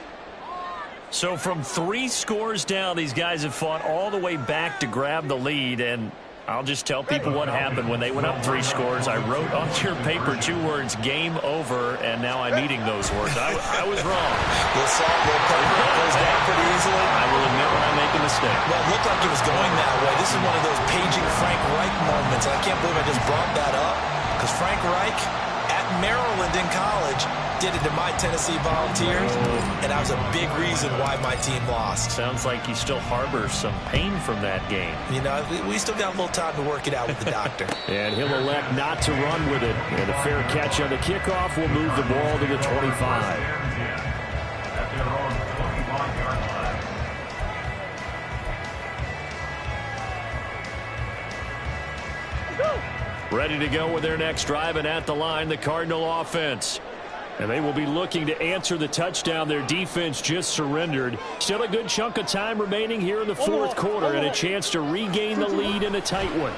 So from 3 scores down, these guys have fought all the way back to grab the lead. And I'll just tell people what happened when they went up 3 scores. I wrote on your paper 2 words, game over, and now I'm eating those words. I was wrong. Little salt, little pepper, goes down pretty easily. I will admit when I make a mistake. Well, it looked like it was going that way. This is one of those paging Frank Reich moments. I can't believe I just brought that up, because Frank Reich at Maryland in college did it to my Tennessee Volunteers, and that was a big reason why my team lost. Sounds like he still harbors some pain from that game. You know, we still got a little time to work it out with the doctor. And he'll elect not to run with it. And a fair catch on the kickoff will move the ball to the 25. Ready to go with their next drive, and at the line, the Cardinal offense. And they will be looking to answer the touchdown their defense just surrendered. Still a good chunk of time remaining here in the 4th quarter, and a chance to regain the lead in a tight one.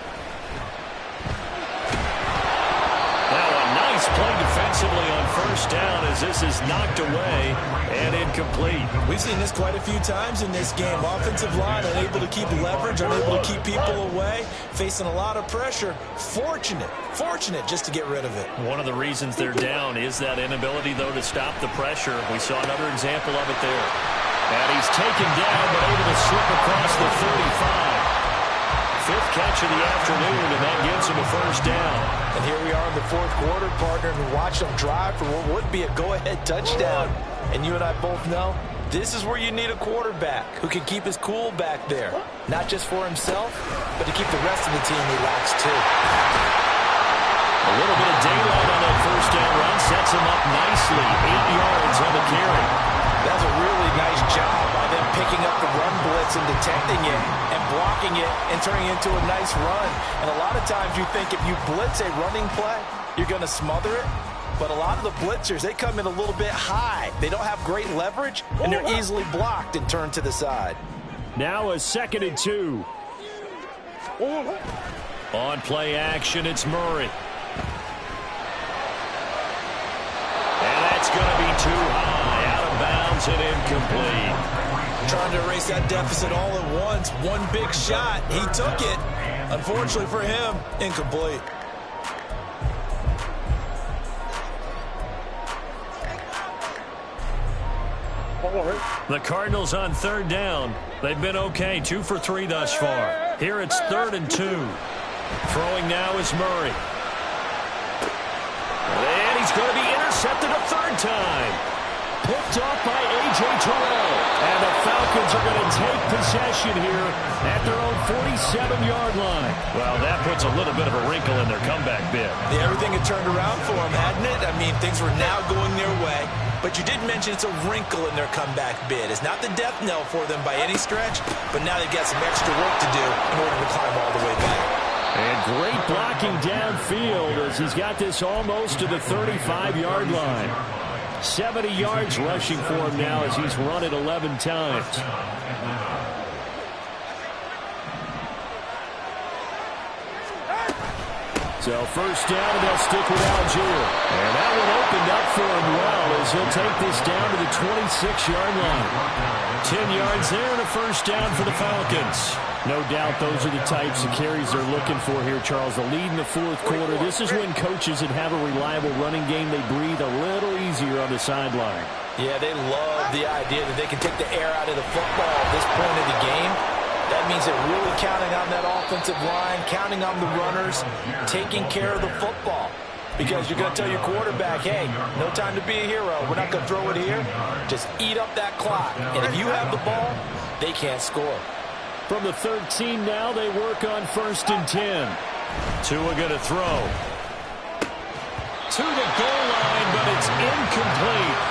Now a nice play defensively on first down as this is knocked away and incomplete. We've seen this quite a few times in this game. Offensive line unable to keep leverage, unable to keep people away, facing a lot of pressure. Fortunate just to get rid of it. One of the reasons they're down is that inability, though, to stop the pressure. We saw another example of it there. And he's taken down, but able to slip across the 35. Fifth catch of the afternoon, and that gives him a first down. And here we are in the fourth quarter, partner, and watch them drive for what would be a go-ahead touchdown. And you and I both know this is where you need a quarterback who can keep his cool back there. Not just for himself, but to keep the rest of the team relaxed, too. A little bit of daylight on that first down run sets him up nicely. 8 yards on the carry. That's a really nice job by them picking up the run blitz and detecting it and blocking it and turning it into a nice run. And a lot of times you think if you blitz a running play, you're going to smother it. But a lot of the blitzers, they come in a little bit high. They don't have great leverage, and they're easily blocked and turned to the side. Now a 2nd and 2. On play action, it's Murray. And that's going to be too high. Out of bounds and incomplete. Trying to erase that deficit all at once. One big shot. He took it. Unfortunately for him, incomplete. The Cardinals on third down. They've been okay, 2 for 3 thus far. Here it's 3rd and 2. Throwing now is Murray. And he's going to be intercepted a third time. Picked off by A.J. Terrell. And the Falcons are going to take possession here at their own 47-yard line. Well, that puts a little bit of a wrinkle in their comeback bid. Yeah, everything had turned around for them, hadn't it? I mean, things were now going their way. But you did mention it's a wrinkle in their comeback bid. It's not the death knell for them by any stretch, but now they've got some extra work to do in order to climb all the way back. And great blocking downfield as he's got this almost to the 35-yard line. 70 yards rushing for him now as he's run it 11 times. So first down, and they'll stick with Algier. And that one opened up for him well as he'll take this down to the 26-yard line. 10 yards there and a first down for the Falcons. No doubt those are the types of carries they're looking for here, Charles. The lead in the fourth quarter. This is when coaches that have a reliable running game, they breathe a little easier on the sideline. Yeah, they love the idea that they can take the air out of the football at this point of the game. That means they're really counting on that offensive line, counting on the runners, taking care of the football. Because you're going to tell your quarterback, hey, no time to be a hero. We're not going to throw it here. Just eat up that clock. And if you have the ball, they can't score. From the 13 now, they work on 1st and 10. Tua going to throw. To the goal line, but it's incomplete.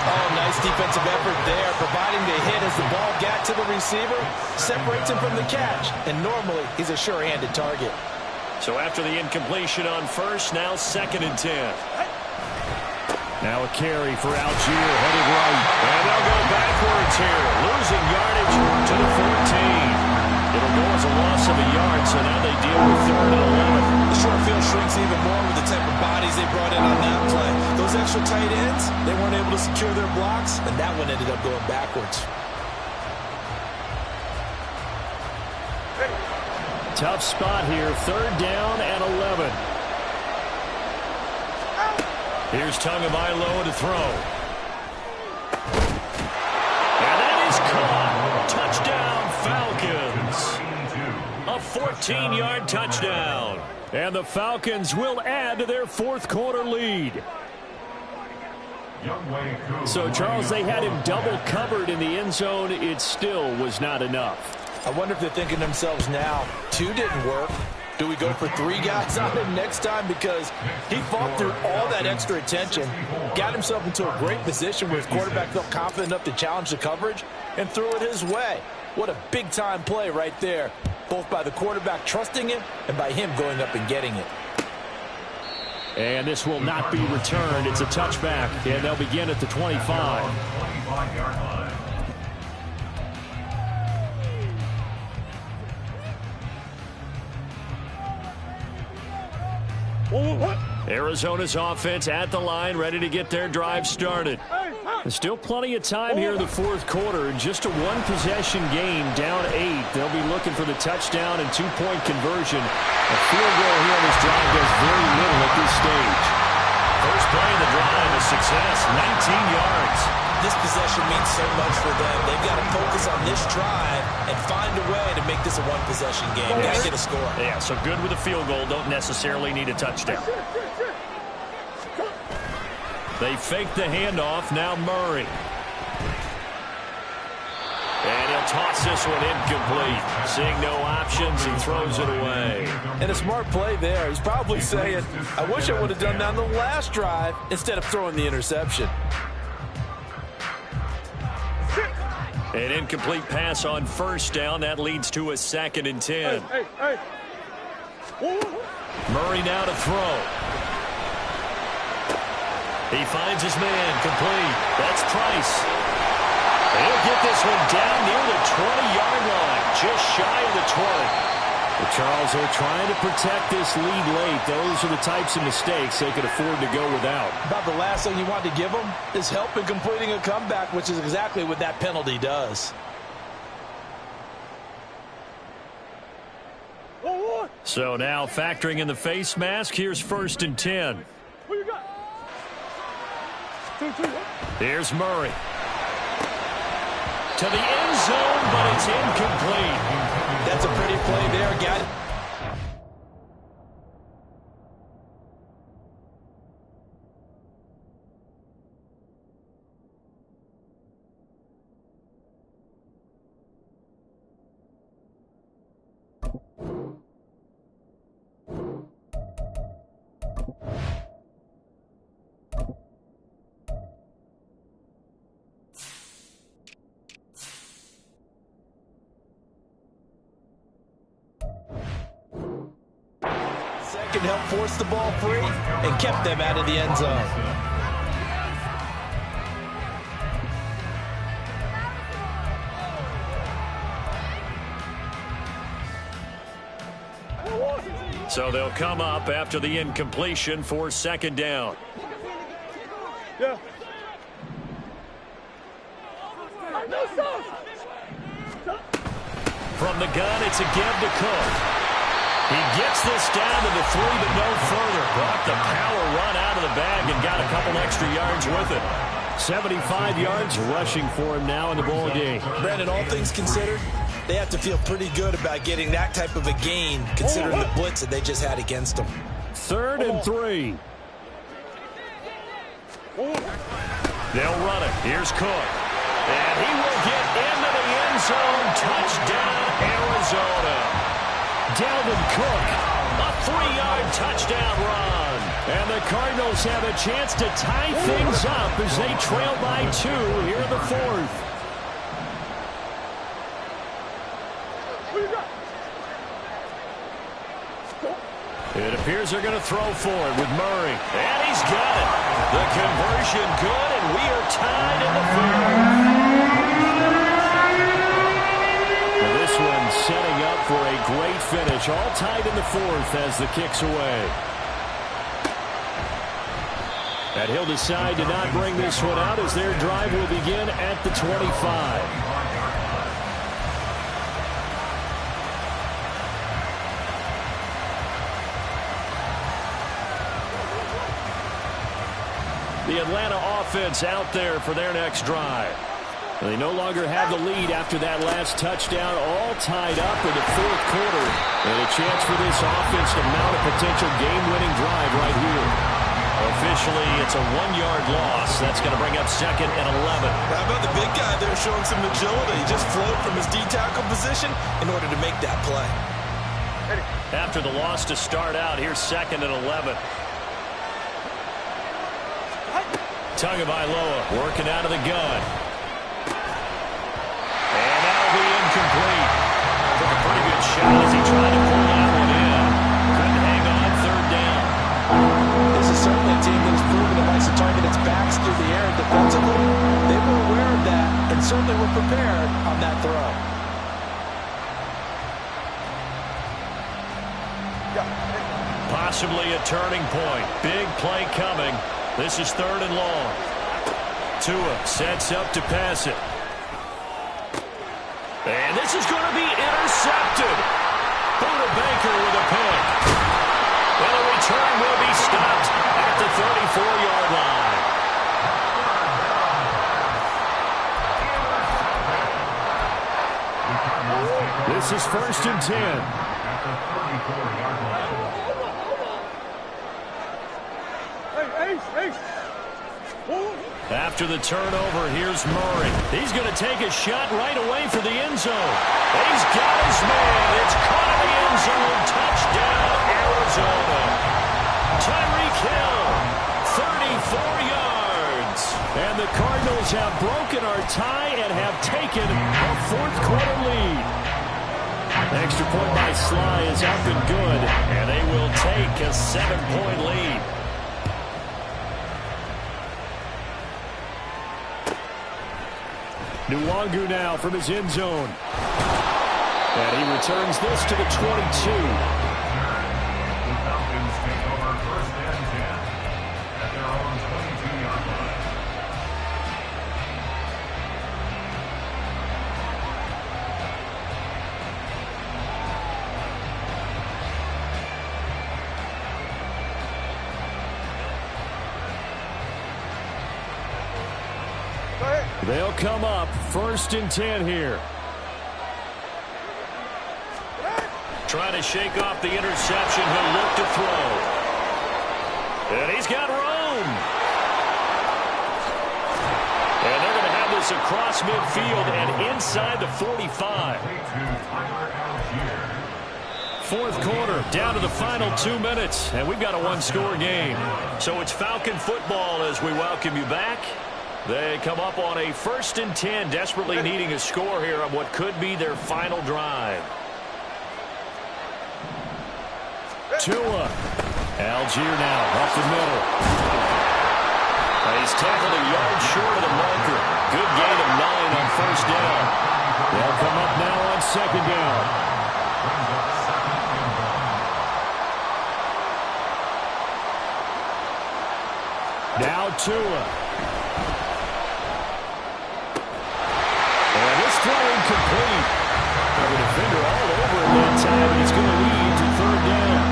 Oh, nice defensive effort there, providing the hit as the ball got to the receiver, separates him from the catch, and normally he's a sure-handed target. So after the incompletion on first, now 2nd and 10. Now a carry for Algier, headed right. And they'll go backwards here, losing yardage to the 14. It'll go as a loss of a yard, so now they deal with 3rd and 11. The short field shrinks even more with the type of bodies they brought in on that play. Those extra tight ends, they weren't able to secure their blocks, and that one ended up going backwards. Tough spot here, 3rd down and 11. Here's Tagovailoa to throw. And that is caught. Touchdown, Falcons. A 14-yard touchdown. And the Falcons will add to their fourth quarter lead. So, Charles, they had him double covered in the end zone. It still was not enough. I wonder if they're thinking to themselves now, 2 didn't work. Do we go for 3 guys on him next time? Because he fought through all that extra attention, got himself into a great position where his quarterback felt confident enough to challenge the coverage and threw it his way. What a big-time play right there, both by the quarterback trusting him and by him going up and getting it. And this will not be returned. It's a touchback, and they'll begin at the 25. 25-yard line. Arizona's offense at the line, ready to get their drive started. There's still plenty of time here in the fourth quarter. Just a one-possession game, down 8. They'll be looking for the touchdown and two-point conversion. A field goal here on this drive does very little at this stage. First play of the drive, a success, 19 yards. This possession means so much for them. They've got to focus on this drive and find a way to make this a one-possession game. Got to get a score. Yeah, so good with a field goal. Don't necessarily need a touchdown. They fake the handoff. Now Murray. And he'll toss this one incomplete. Seeing no options, he throws it away. And a smart play there. He's probably saying, I wish I would have done that on the last drive instead of throwing the interception. An incomplete pass on first down. That leads to a 2nd and 10. Murray now to throw. He finds his man, complete. That's Price. He'll get this one down near the 20-yard line, just shy of the 20. Well, Charles, they're trying to protect this lead late. Those are the types of mistakes they could afford to go without. About the last thing you want to give them is help in completing a comeback, which is exactly what that penalty does. So now factoring in the face mask, here's 1st and 10. Here's Murray. To the end zone, but it's incomplete. That's a pretty play there, got it. Can help force the ball free and kept them out of the end zone. So they'll come up after the incompletion for 2nd down. Yeah. From the gun, it's a give to Cook. He gets this down to the 3, but no further. Brought the power run out of the bag and got a couple extra yards with it. 75 yards rushing for him now in the ball game. Brandon, all things considered, they have to feel pretty good about getting that type of a gain, considering the blitz that they just had against them. 3rd and 3. They'll run it. Here's Cook. And he will get into the end zone. Touchdown, Arizona. Dalvin Cook, a 3-yard touchdown run. And the Cardinals have a chance to tie things up as they trail by 2 here in the 4th. It appears they're going to throw for it with Murray. And he's got it. The conversion good, and we are tied in the 4th. This one setting up for a great finish. All tied in the 4th as the kick's away. And he'll decide to not bring this one out as their drive will begin at the 25. The Atlanta offense out there for their next drive. They no longer have the lead after that last touchdown, all tied up in the 4th quarter. And a chance for this offense to mount a potential game-winning drive right here. Officially, it's a 1-yard loss. That's going to bring up 2nd and 11. How about the big guy there showing some agility? He just floated from his D-tackle position in order to make that play. After the loss to start out, here's 2nd and 11. Tagovailoa working out of the gun. And that'll be incomplete. Took a pretty good shot as he tried to pull that one in. Couldn't hang on 3rd down. This is certainly a team that has proven it likes to target its backs through the air defensively. They were aware of that and certainly were prepared on that throw. Possibly a turning point. Big play coming. This is 3rd and long. Tua sets up to pass it. And this is going to be intercepted. Buda Baker with a pick. And the return will be stopped at the 34-yard line. This is 1st and 10. After the turnover, here's Murray. He's going to take a shot right away for the end zone. He's got his man. It's caught in the end zone. Touchdown, Arizona. Tyreek Hill, 34 yards. And the Cardinals have broken our tie and have taken a 4th quarter lead. Extra point by Sly is up and good. And they will take a 7-point lead. Nwangu now from his end zone. And he returns this to the 22. The Falcons take over 1st and 10 at their own 22-yard line. They'll come up 1st and 10 here. Trying to shake off the interception. He'll look to throw. And he's got room. And they're going to have this across midfield and inside the 45. 4th quarter, down to the final 2 minutes. And we've got a 1-score game. So it's Falcon football as we welcome you back. They come up on a 1st and 10, desperately needing a score here on what could be their final drive. Tua. Algier now up the middle. He's tackled a yard short of the marker. Good gain of 9 on 1st down. They'll come up now on 2nd down. Now Tua. Throw incomplete. The defender all over him that time, and it's going to lead to 3rd down.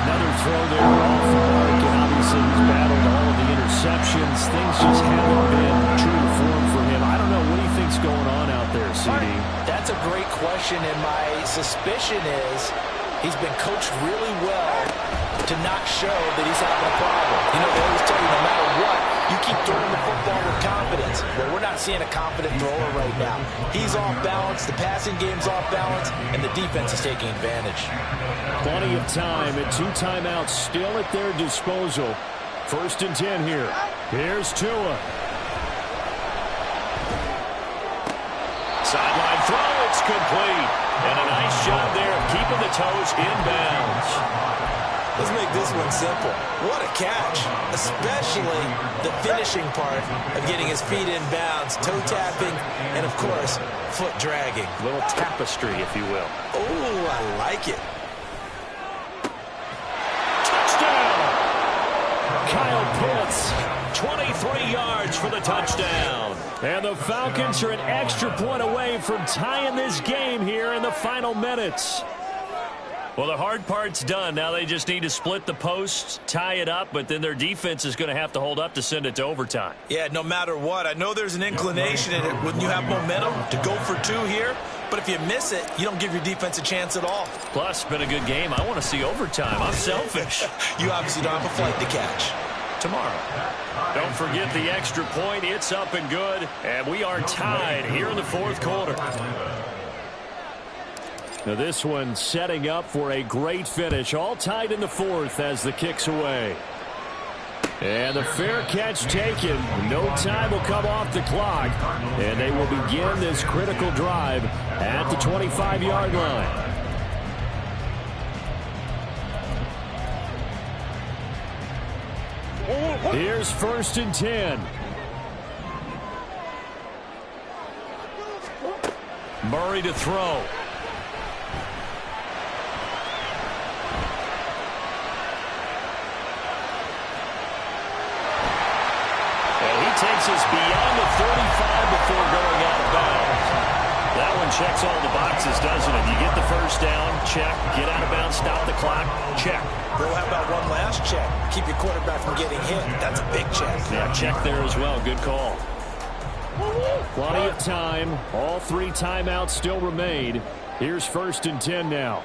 Another throw there off the mark, and obviously he's battled all of the interceptions. Things just haven't been true to form for him. I don't know. What do you think's going on out there, CD? That's a great question, and my suspicion is he's been coached really well to not show that he's having a problem. You know, they always tell you no matter what, you keep throwing the football with confidence. Well, we're not seeing a confident thrower right now. He's off balance, the passing game's off balance, and the defense is taking advantage. Plenty of time and 2 timeouts still at their disposal. 1st and 10 here. Here's Tua. Sideline throw, it's complete. And a nice job there of keeping the toes inbounds. Let's make this one simple. What a catch, especially the finishing part of getting his feet in bounds, toe tapping, and of course, foot dragging. A little tapestry, if you will. Oh, I like it. Touchdown! Kyle Pitts, 23 yards for the touchdown. And the Falcons are an extra point away from tying this game here in the final minutes. Well, the hard part's done. Now they just need to split the posts, tie it up, but then their defense is going to have to hold up to send it to overtime. Yeah, no matter what. I know there's an inclination in it when you have momentum to go for 2 here, but if you miss it, you don't give your defense a chance at all. Plus, it's been a good game. I want to see overtime. I'm selfish. You obviously don't have a flight to catch. Tomorrow. Don't forget the extra point. It's up and good, and we are tied here in the 4th quarter. Now this one setting up for a great finish. All tied in the 4th as the kick's away. And the fair catch taken. No time will come off the clock. And they will begin this critical drive at the 25-yard line. Here's 1st and 10. Murray to throw. passes beyond the 35 before going out of bounds. That one checks all the boxes, doesn't it? You get the first down, check. Get out of bounds, stop the clock, check. Well, how about one last check? Keep your quarterback from getting hit. That's a big check. Yeah, check there as well. Good call. Plenty of time. All 3 timeouts still remain. Here's 1st and 10 now.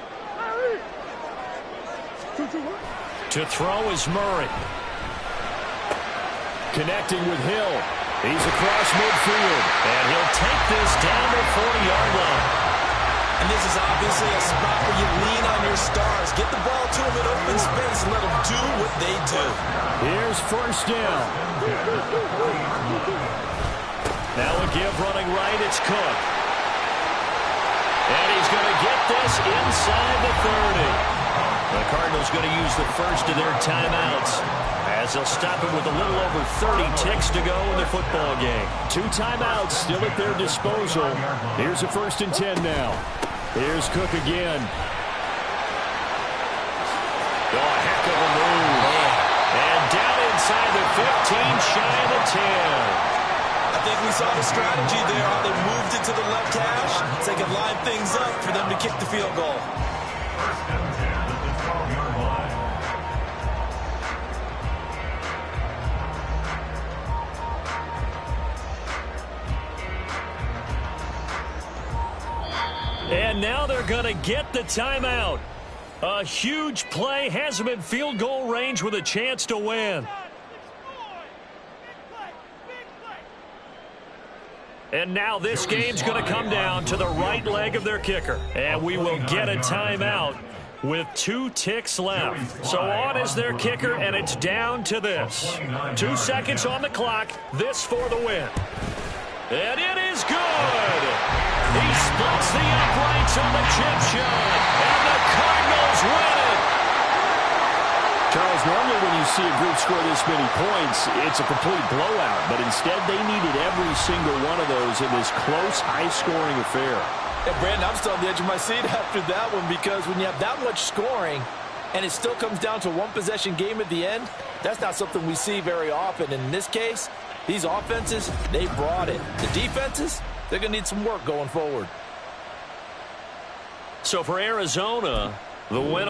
To throw is Murray. Connecting with Hill. He's across midfield. And he'll take this down to the 40-yard line. And this is obviously a spot where you lean on your stars. Get the ball to them in open space and let them do what they do. Here's 1st down. Now a give running right. It's Cook. And he's going to get this inside the 30. The Cardinals going to use the first of their timeouts as they'll stop it with a little over 30 ticks to go in their football game. 2 timeouts still at their disposal. Here's a 1st and 10 now. Here's Cook again. Oh, a heck of a move. And down inside the 15, shy of the 10. I think we saw the strategy there, how they moved it to the left hash so they could line things up for them to kick the field goal. First and 10 at the 12-yard line. And now they're going to get the timeout. A huge play has them in field goal range with a chance to win. And now this game's going to come down to the right leg of their kicker. And we will get a timeout with 2 ticks left. So on is their kicker, and it's down to this. 2 seconds on the clock. This for the win. And it is good. He splits the uprights on the chip shot. And the Cardinals win it. Charles, normally when you see a group score this many points, it's a complete blowout. But instead, they needed every single one of those in this close, high-scoring affair. And Brandon, I'm still on the edge of my seat after that one because when you have that much scoring and it still comes down to a one-possession game at the end, that's not something we see very often. And in this case, these offenses, they brought it. The defenses, they're going to need some work going forward. So for Arizona, the win.